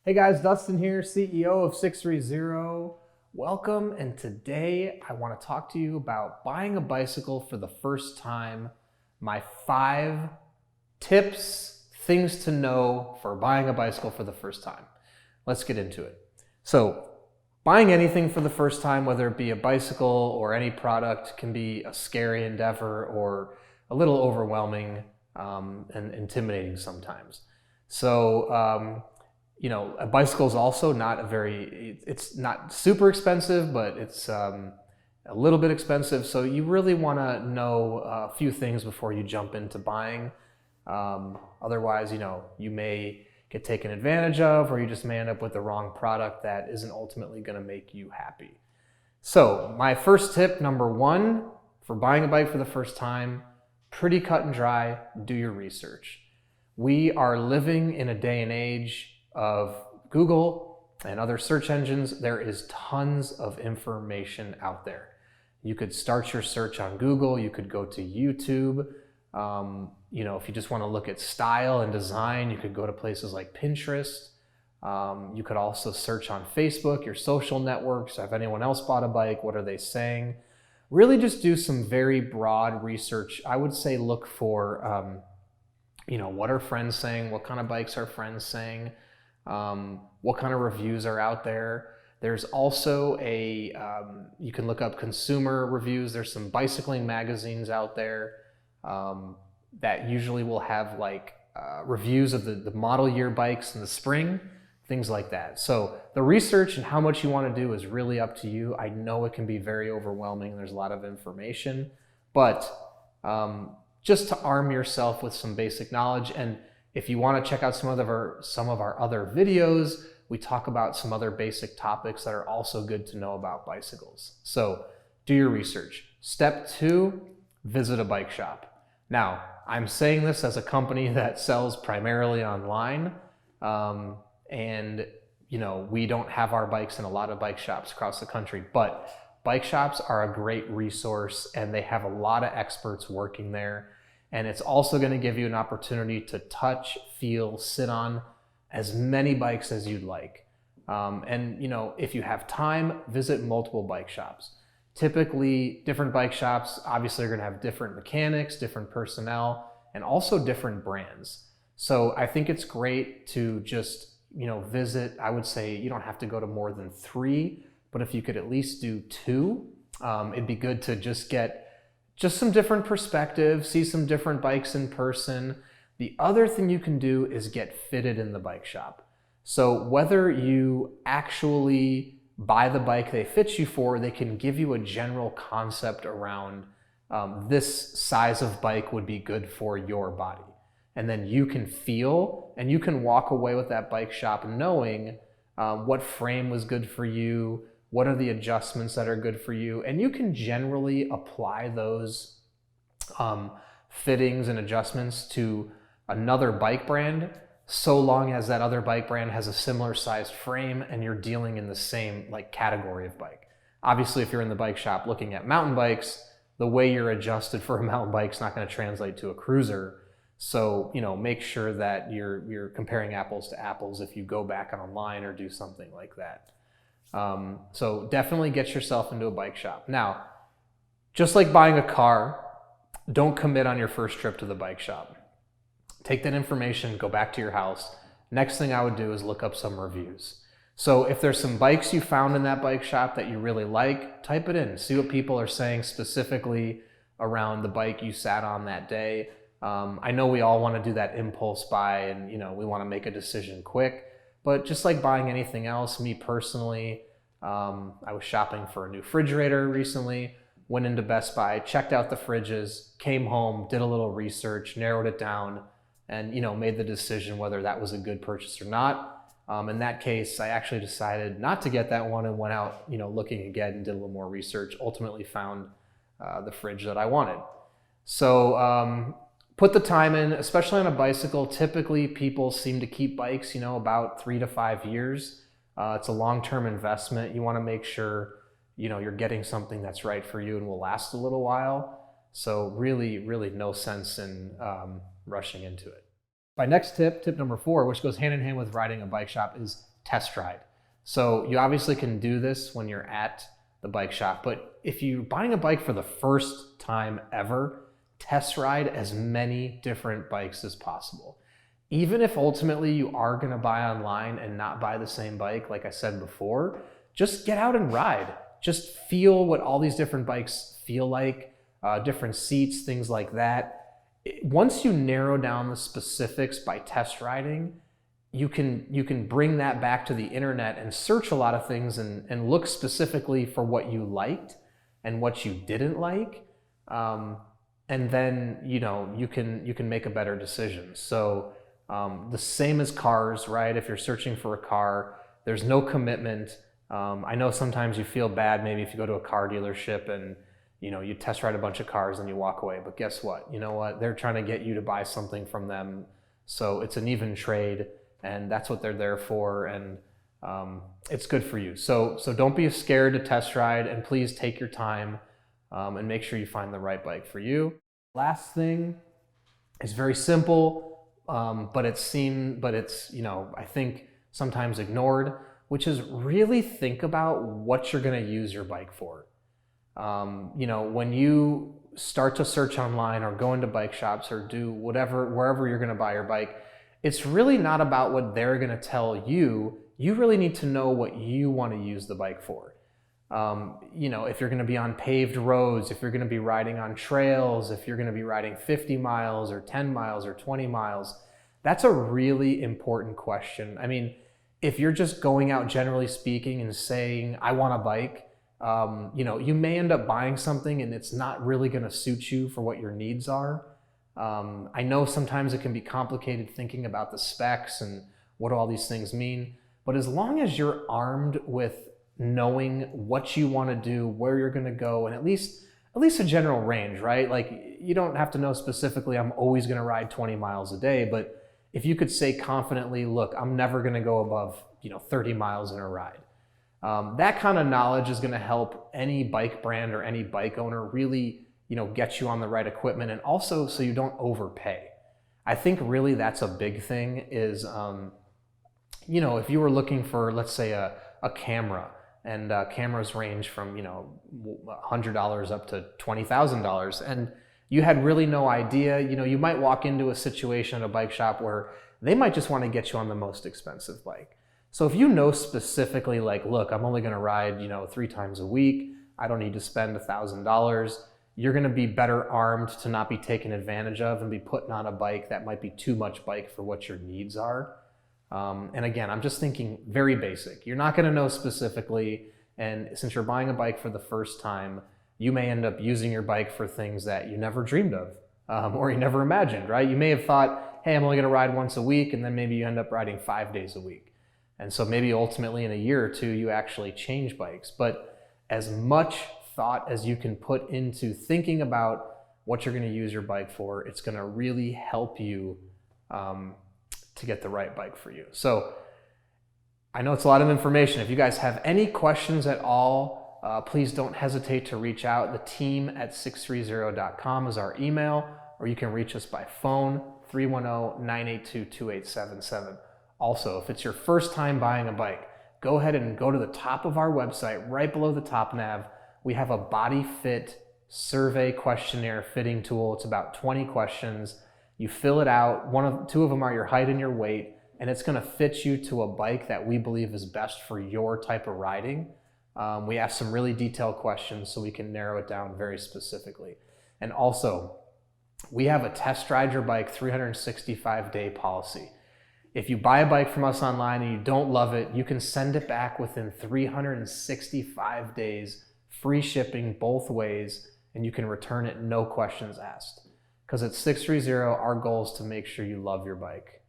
Hey guys, Dustin here, CEO of 630. Welcome, and today I want to talk to you about buying a bicycle for the first time, my 5 tips, things to know for buying a bicycle for the first time. Let's get into it. So, buying anything for the first time, whether it be a bicycle or any product, can be a scary endeavor or a little overwhelming and intimidating sometimes. So, a bicycle is also not it's not super expensive, but it's a little bit expensive. So you really want to know a few things before you jump into buying. Otherwise, you may get taken advantage of, or you just may end up with the wrong product that isn't ultimately going to make you happy. So my first tip, number 1, for buying a bike for the first time, pretty cut and dry, do your research. We are living in a day and age of Google and other search engines. There is tons of information out there. You could start your search on Google. You could go to YouTube. If you just want to look at style and design, you could go to places like Pinterest. You could also search on Facebook, your social networks. Have anyone else bought a bike? What are they saying? Really just do some very broad research. I would say look for, what are friends saying? What kind of bikes are friends saying? What kind of reviews are out there? There's also you can look up consumer reviews. There's some bicycling magazines out there that usually will have reviews of the model year bikes in the spring, things like that. So the research and how much you want to do is really up to you. I know it can be very overwhelming. There's a lot of information, but just to arm yourself with some basic knowledge. And if you want to check out some of our other videos, we talk about some other basic topics that are also good to know about bicycles. So do your research. Step 2, visit a bike shop. Now, I'm saying this as a company that sells primarily online, and we don't have our bikes in a lot of bike shops across the country, but bike shops are a great resource and they have a lot of experts working there. And it's also going to give you an opportunity to touch, feel, sit on as many bikes as you'd like. If you have time, visit multiple bike shops. Typically, different bike shops obviously are going to have different mechanics, different personnel, and also different brands. So I think it's great to just, visit. I would say you don't have to go to more than 3, but if you could at least do 2, it'd be good to just get some different perspectives, see some different bikes in person. The other thing you can do is get fitted in the bike shop. So whether you actually buy the bike they fit you for, they can give you a general concept around this size of bike would be good for your body. And then you can feel and you can walk away with that bike shop knowing what frame was good for you, what are the adjustments that are good for you, and you can generally apply those fittings and adjustments to another bike brand, so long as that other bike brand has a similar sized frame and you're dealing in the same category of bike. Obviously, if you're in the bike shop looking at mountain bikes, the way you're adjusted for a mountain bike is not going to translate to a cruiser. So, make sure that you're comparing apples to apples if you go back online or do something like that. So definitely get yourself into a bike shop. Now, just like buying a car, don't commit on your first trip to the bike shop. Take that information, go back to your house. Next thing I would do is look up some reviews. So if there's some bikes you found in that bike shop that you really like, type it in. See what people are saying specifically around the bike you sat on that day. I know we all want to do that impulse buy and we want to make a decision quick. But just like buying anything else, me personally, I was shopping for a new refrigerator recently, went into Best Buy, checked out the fridges, came home, did a little research, narrowed it down, and made the decision whether that was a good purchase or not. In that case, I actually decided not to get that one and went out looking again and did a little more research, ultimately found the fridge that I wanted. So put the time in, especially on a bicycle. Typically, people seem to keep bikes, about 3 to 5 years. It's a long-term investment. You want to make sure, you're getting something that's right for you and will last a little while. So really, really no sense in rushing into it. My next tip, tip number 4, which goes hand in hand with riding a bike shop, is test ride. So you obviously can do this when you're at the bike shop, but if you're buying a bike for the first time ever, test ride as many different bikes as possible. Even if ultimately you are going to buy online and not buy the same bike, like I said before, just get out and ride. Just feel what all these different bikes feel like, different seats, things like that. Once you narrow down the specifics by test riding, you can bring that back to the internet and search a lot of things and look specifically for what you liked and what you didn't like. And then, you can make a better decision. So the same as cars, right? If you're searching for a car, there's no commitment. I know sometimes you feel bad maybe if you go to a car dealership and you test ride a bunch of cars and you walk away, but guess what? You know what? They're trying to get you to buy something from them. So it's an even trade, and that's what they're there for, and it's good for you. So don't be scared to test ride, and please take your time and make sure you find the right bike for you. Last thing is very simple, but it's I think sometimes ignored, which is really think about what you're going to use your bike for. When you start to search online or go into bike shops or do wherever you're going to buy your bike, it's really not about what they're going to tell you. You really need to know what you want to use the bike for. If you're going to be on paved roads, if you're going to be riding on trails, if you're going to be riding 50 miles or 10 miles or 20 miles, that's a really important question. I mean, if you're just going out generally speaking and saying, I want a bike, you may end up buying something and it's not really going to suit you for what your needs are. I know sometimes it can be complicated thinking about the specs and what all these things mean, but as long as you're armed with knowing what you want to do, where you're going to go, and at least a general range, right? Like, you don't have to know specifically, I'm always going to ride 20 miles a day, but if you could say confidently, look, I'm never going to go above 30 miles in a ride. That kind of knowledge is going to help any bike brand or any bike owner really get you on the right equipment, and also so you don't overpay. I think really that's a big thing is, if you were looking for, let's say, a camera, and cameras range from $100 up to $20,000, and you had really no idea, you might walk into a situation at a bike shop where they might just want to get you on the most expensive bike. So if you know specifically, like, look, I'm only going to ride 3 times a week, I don't need to spend $1,000, you're going to be better armed to not be taken advantage of and be putting on a bike that might be too much bike for what your needs are. And again, I'm just thinking very basic. You're not going to know specifically, and since you're buying a bike for the first time, you may end up using your bike for things that you never dreamed of, or you never imagined, right? You may have thought, hey, I'm only going to ride once a week, and then maybe you end up riding 5 days a week. And so maybe ultimately in a year or two, you actually change bikes. But as much thought as you can put into thinking about what you're going to use your bike for, it's going to really help you to get the right bike for you. So I know it's a lot of information. If you guys have any questions at all, please don't hesitate to reach out. The team at sixthreezero.com is our email, or you can reach us by phone, 310-982-2877. Also, if it's your first time buying a bike, go ahead and go to the top of our website, right below the top nav. We have a body fit survey questionnaire fitting tool. It's about 20 questions. You fill it out. 2 of them are your height and your weight, and it's going to fit you to a bike that we believe is best for your type of riding. We ask some really detailed questions so we can narrow it down very specifically. And also, we have a test ride your bike 365-day policy. If you buy a bike from us online and you don't love it, you can send it back within 365 days, free shipping both ways, and you can return it, no questions asked. Because at 630, our goal is to make sure you love your bike.